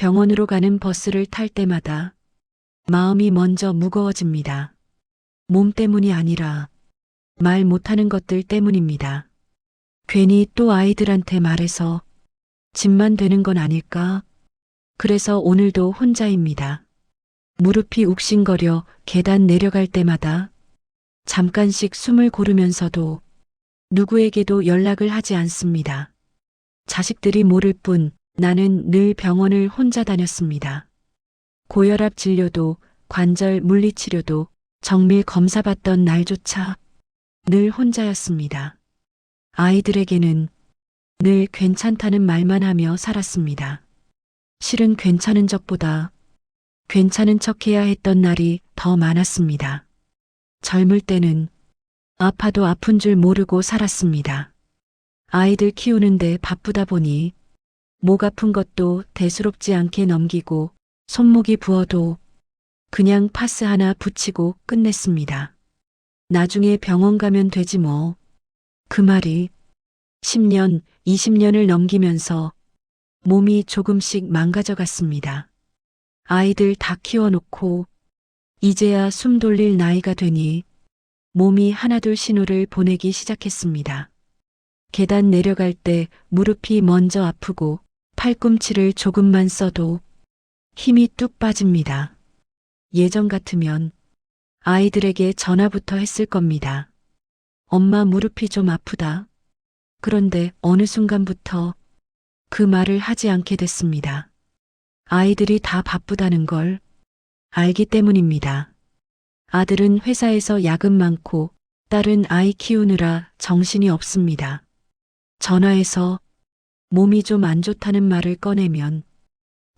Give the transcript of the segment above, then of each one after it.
병원으로 가는 버스를 탈 때마다 마음이 먼저 무거워집니다. 몸 때문이 아니라 말 못하는 것들 때문입니다. 괜히 또 아이들한테 말해서 집만 되는 건 아닐까? 그래서 오늘도 혼자입니다. 무릎이 욱신거려 계단 내려갈 때마다 잠깐씩 숨을 고르면서도 누구에게도 연락을 하지 않습니다. 자식들이 모를 뿐 나는 늘 병원을 혼자 다녔습니다. 고혈압 진료도 관절 물리치료도 정밀 검사 받던 날조차 늘 혼자였습니다. 아이들에게는 늘 괜찮다는 말만 하며 살았습니다. 실은 괜찮은 적보다 괜찮은 척해야 했던 날이 더 많았습니다. 젊을 때는 아파도 아픈 줄 모르고 살았습니다. 아이들 키우는데 바쁘다 보니 목 아픈 것도 대수롭지 않게 넘기고 손목이 부어도 그냥 파스 하나 붙이고 끝냈습니다. 나중에 병원 가면 되지 뭐. 그 말이 10년, 20년을 넘기면서 몸이 조금씩 망가져 갔습니다. 아이들 다 키워놓고 이제야 숨 돌릴 나이가 되니 몸이 하나둘 신호를 보내기 시작했습니다. 계단 내려갈 때 무릎이 먼저 아프고 팔꿈치를 조금만 써도 힘이 뚝 빠집니다. 예전 같으면 아이들에게 전화부터 했을 겁니다. 엄마 무릎이 좀 아프다. 그런데 어느 순간부터 그 말을 하지 않게 됐습니다. 아이들이 다 바쁘다는 걸 알기 때문입니다. 아들은 회사에서 야근 많고 딸은 아이 키우느라 정신이 없습니다. 전화해서 몸이 좀 안 좋다는 말을 꺼내면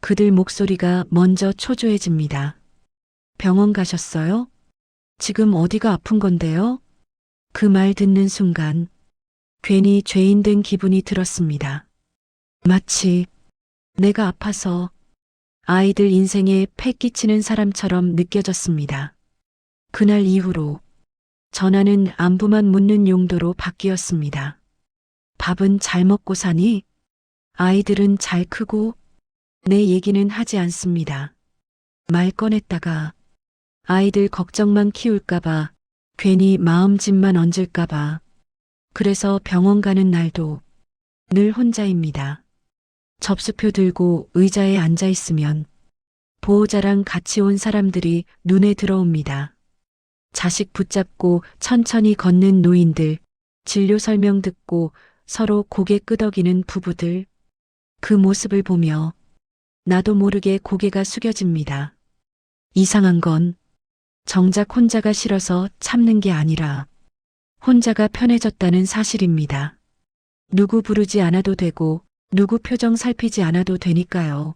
그들 목소리가 먼저 초조해집니다. 병원 가셨어요? 지금 어디가 아픈 건데요? 그 말 듣는 순간 괜히 죄인 된 기분이 들었습니다. 마치 내가 아파서 아이들 인생에 패 끼치는 사람처럼 느껴졌습니다. 그날 이후로 전화는 안부만 묻는 용도로 바뀌었습니다. 밥은 잘 먹고 사니? 아이들은 잘 크고? 내 얘기는 하지 않습니다. 말 꺼냈다가 아이들 걱정만 키울까봐 괜히 마음짐만 얹을까봐 그래서 병원 가는 날도 늘 혼자입니다. 접수표 들고 의자에 앉아 있으면 보호자랑 같이 온 사람들이 눈에 들어옵니다. 자식 붙잡고 천천히 걷는 노인들, 진료 설명 듣고 서로 고개 끄덕이는 부부들, 그 모습을 보며 나도 모르게 고개가 숙여집니다. 이상한 건 정작 혼자가 싫어서 참는 게 아니라 혼자가 편해졌다는 사실입니다. 누구 부르지 않아도 되고 누구 표정 살피지 않아도 되니까요.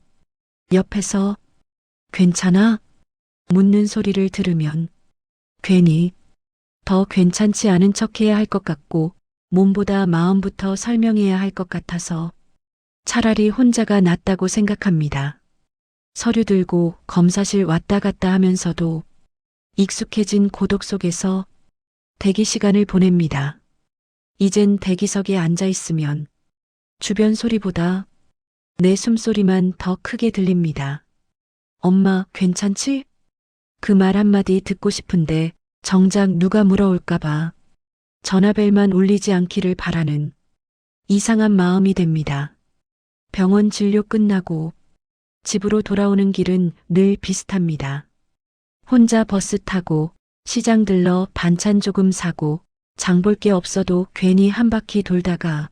옆에서 괜찮아? 묻는 소리를 들으면 괜히 더 괜찮지 않은 척해야 할 것 같고 몸보다 마음부터 설명해야 할 것 같아서 차라리 혼자가 낫다고 생각합니다. 서류 들고 검사실 왔다 갔다 하면서도 익숙해진 고독 속에서 대기 시간을 보냅니다. 이젠 대기석에 앉아 있으면 주변 소리보다 내 숨소리만 더 크게 들립니다. 엄마, 괜찮지? 그 말 한마디 듣고 싶은데 정작 누가 물어올까봐 전화벨만 울리지 않기를 바라는 이상한 마음이 됩니다. 병원 진료 끝나고 집으로 돌아오는 길은 늘 비슷합니다. 혼자 버스 타고 시장 들러 반찬 조금 사고 장 볼 게 없어도 괜히 한 바퀴 돌다가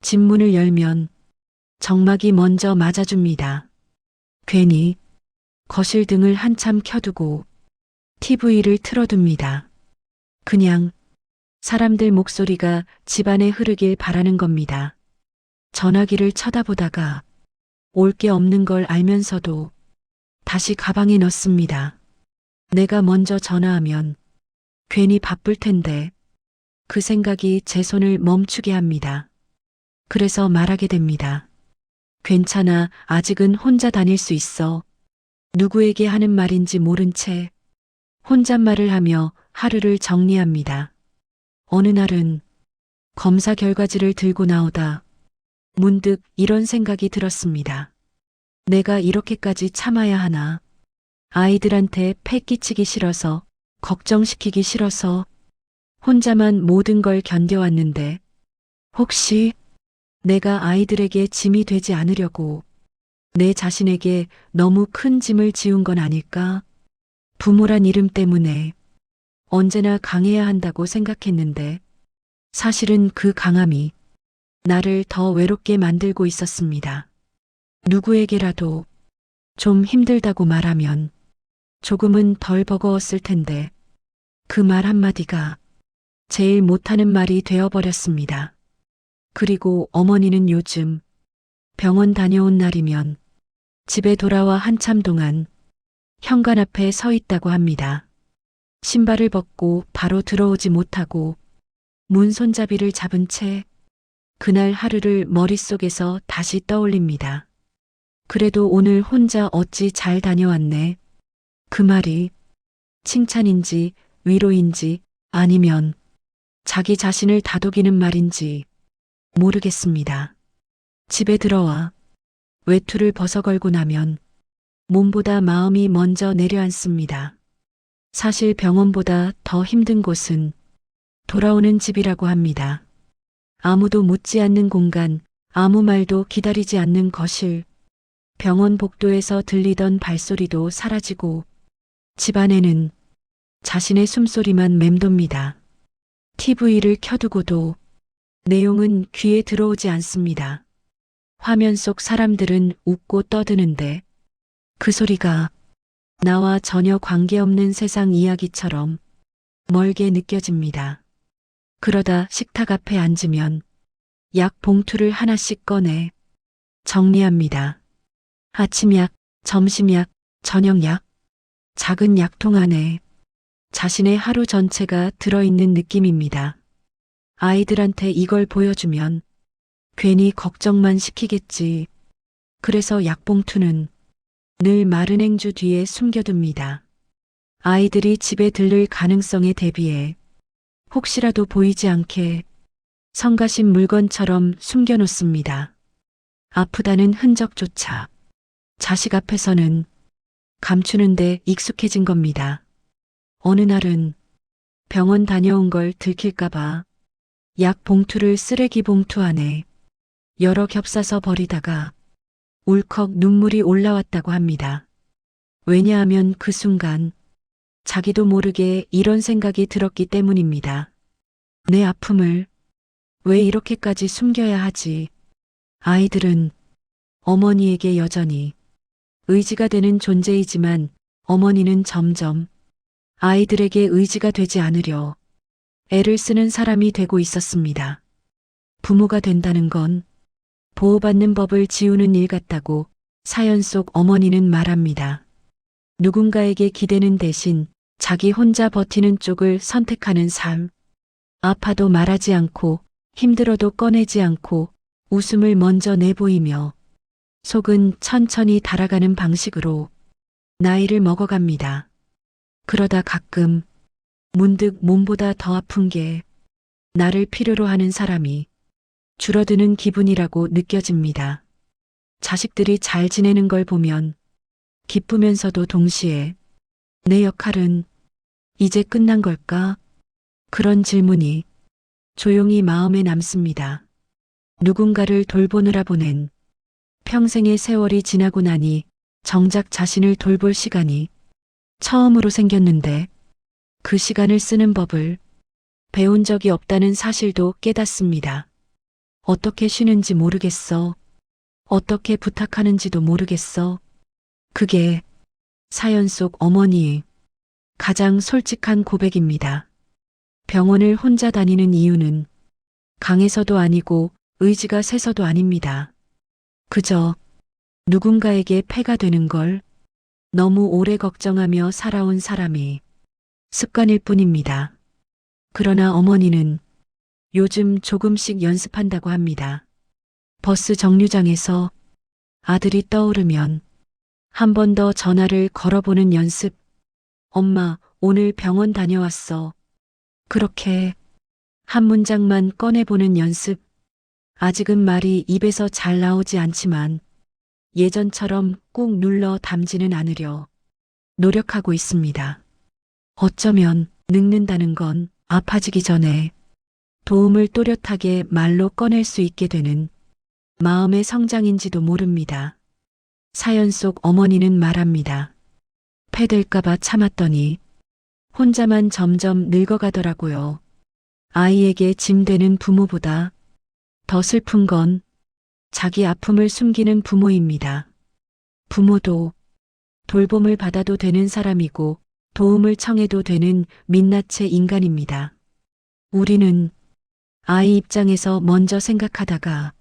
집 문을 열면 정막이 먼저 맞아줍니다. 괜히 거실 등을 한참 켜두고 TV를 틀어둡니다. 그냥 사람들 목소리가 집안에 흐르길 바라는 겁니다. 전화기를 쳐다보다가 올 게 없는 걸 알면서도 다시 가방에 넣습니다. 내가 먼저 전화하면 괜히 바쁠 텐데 그 생각이 제 손을 멈추게 합니다. 그래서 말하게 됩니다. 괜찮아, 아직은 혼자 다닐 수 있어. 누구에게 하는 말인지 모른 채 혼잣말을 하며 하루를 정리합니다. 어느 날은 검사 결과지를 들고 나오다 문득 이런 생각이 들었습니다. 내가 이렇게까지 참아야 하나. 아이들한테 패 끼치기 싫어서, 걱정시키기 싫어서, 혼자만 모든 걸 견뎌왔는데, 혹시 내가 아이들에게 짐이 되지 않으려고 내 자신에게 너무 큰 짐을 지운 건 아닐까? 부모란 이름 때문에 언제나 강해야 한다고 생각했는데, 사실은 그 강함이 나를 더 외롭게 만들고 있었습니다. 누구에게라도 좀 힘들다고 말하면 조금은 덜 버거웠을 텐데, 그 말 한마디가 제일 못하는 말이 되어버렸습니다. 그리고 어머니는 요즘 병원 다녀온 날이면 집에 돌아와 한참 동안 현관 앞에 서 있다고 합니다. 신발을 벗고 바로 들어오지 못하고 문 손잡이를 잡은 채 그날 하루를 머릿속에서 다시 떠올립니다. 그래도 오늘 혼자 어찌 잘 다녀왔네. 그 말이 칭찬인지 위로인지 아니면 자기 자신을 다독이는 말인지 모르겠습니다. 집에 들어와 외투를 벗어걸고 나면 몸보다 마음이 먼저 내려앉습니다. 사실 병원보다 더 힘든 곳은 돌아오는 집이라고 합니다. 아무도 묻지 않는 공간, 아무 말도 기다리지 않는 거실, 병원 복도에서 들리던 발소리도 사라지고 집안에는 자신의 숨소리만 맴돕니다. TV를 켜두고도 내용은 귀에 들어오지 않습니다. 화면 속 사람들은 웃고 떠드는데 그 소리가 나와 전혀 관계없는 세상 이야기처럼 멀게 느껴집니다. 그러다 식탁 앞에 앉으면 약 봉투를 하나씩 꺼내 정리합니다. 아침약, 점심약, 저녁약, 작은 약통 안에 자신의 하루 전체가 들어있는 느낌입니다. 아이들한테 이걸 보여주면 괜히 걱정만 시키겠지. 그래서 약봉투는 늘 마른 행주 뒤에 숨겨둡니다. 아이들이 집에 들를 가능성에 대비해 혹시라도 보이지 않게 성가신 물건처럼 숨겨놓습니다. 아프다는 흔적조차 자식 앞에서는 감추는데 익숙해진 겁니다. 어느 날은 병원 다녀온 걸 들킬까봐 약 봉투를 쓰레기 봉투 안에 여러 겹싸서 버리다가 울컥 눈물이 올라왔다고 합니다. 왜냐하면 그 순간 자기도 모르게 이런 생각이 들었기 때문입니다. 내 아픔을 왜 이렇게까지 숨겨야 하지? 아이들은 어머니에게 여전히 의지가 되는 존재이지만 어머니는 점점 아이들에게 의지가 되지 않으려 애를 쓰는 사람이 되고 있었습니다. 부모가 된다는 건 보호받는 법을 지우는 일 같다고 사연 속 어머니는 말합니다. 누군가에게 기대는 대신 자기 혼자 버티는 쪽을 선택하는 삶. 아파도 말하지 않고 힘들어도 꺼내지 않고 웃음을 먼저 내보이며 속은 천천히 달아가는 방식으로 나이를 먹어갑니다. 그러다 가끔 문득 몸보다 더 아픈 게 나를 필요로 하는 사람이 줄어드는 기분이라고 느껴집니다. 자식들이 잘 지내는 걸 보면 기쁘면서도 동시에 내 역할은 이제 끝난 걸까? 그런 질문이 조용히 마음에 남습니다. 누군가를 돌보느라 보낸 평생의 세월이 지나고 나니 정작 자신을 돌볼 시간이 처음으로 생겼는데 그 시간을 쓰는 법을 배운 적이 없다는 사실도 깨닫습니다. 어떻게 쉬는지 모르겠어. 어떻게 부탁하는지도 모르겠어. 그게 사연 속 어머니의 가장 솔직한 고백입니다. 병원을 혼자 다니는 이유는 강해서도 아니고 의지가 세서도 아닙니다. 그저 누군가에게 폐가 되는 걸 너무 오래 걱정하며 살아온 사람이 습관일 뿐입니다. 그러나 어머니는 요즘 조금씩 연습한다고 합니다. 버스 정류장에서 아들이 떠오르면 한 번 더 전화를 걸어보는 연습. 엄마, 오늘 병원 다녀왔어. 그렇게 한 문장만 꺼내보는 연습. 아직은 말이 입에서 잘 나오지 않지만 예전처럼 꾹 눌러 담지는 않으려 노력하고 있습니다. 어쩌면 늙는다는 건 아파지기 전에 도움을 또렷하게 말로 꺼낼 수 있게 되는 마음의 성장인지도 모릅니다. 사연 속 어머니는 말합니다. 패될까봐 참았더니 혼자만 점점 늙어가더라고요. 아이에게 짐 되는 부모보다 더 슬픈 건 자기 아픔을 숨기는 부모입니다. 부모도 돌봄을 받아도 되는 사람이고 도움을 청해도 되는 민낯의 인간입니다. 우리는 아이 입장에서 먼저 생각하다가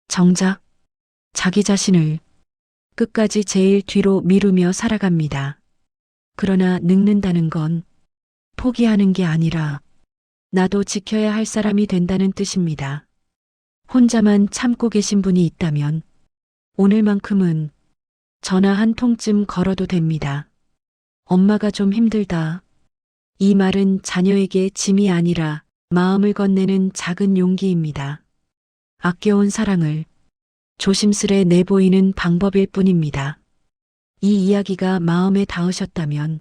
정작 자기 자신을 끝까지 제일 뒤로 미루며 살아갑니다. 그러나 늙는다는 건 포기하는 게 아니라 나도 지켜야 할 사람이 된다는 뜻입니다. 혼자만 참고 계신 분이 있다면 오늘만큼은 전화 한 통쯤 걸어도 됩니다. 엄마가 좀 힘들다. 이 말은 자녀에게 짐이 아니라 마음을 건네는 작은 용기입니다. 아껴온 사랑을 조심스레 내보이는 방법일 뿐입니다. 이 이야기가 마음에 닿으셨다면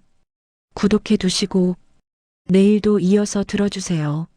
구독해 두시고 내일도 이어서 들어주세요.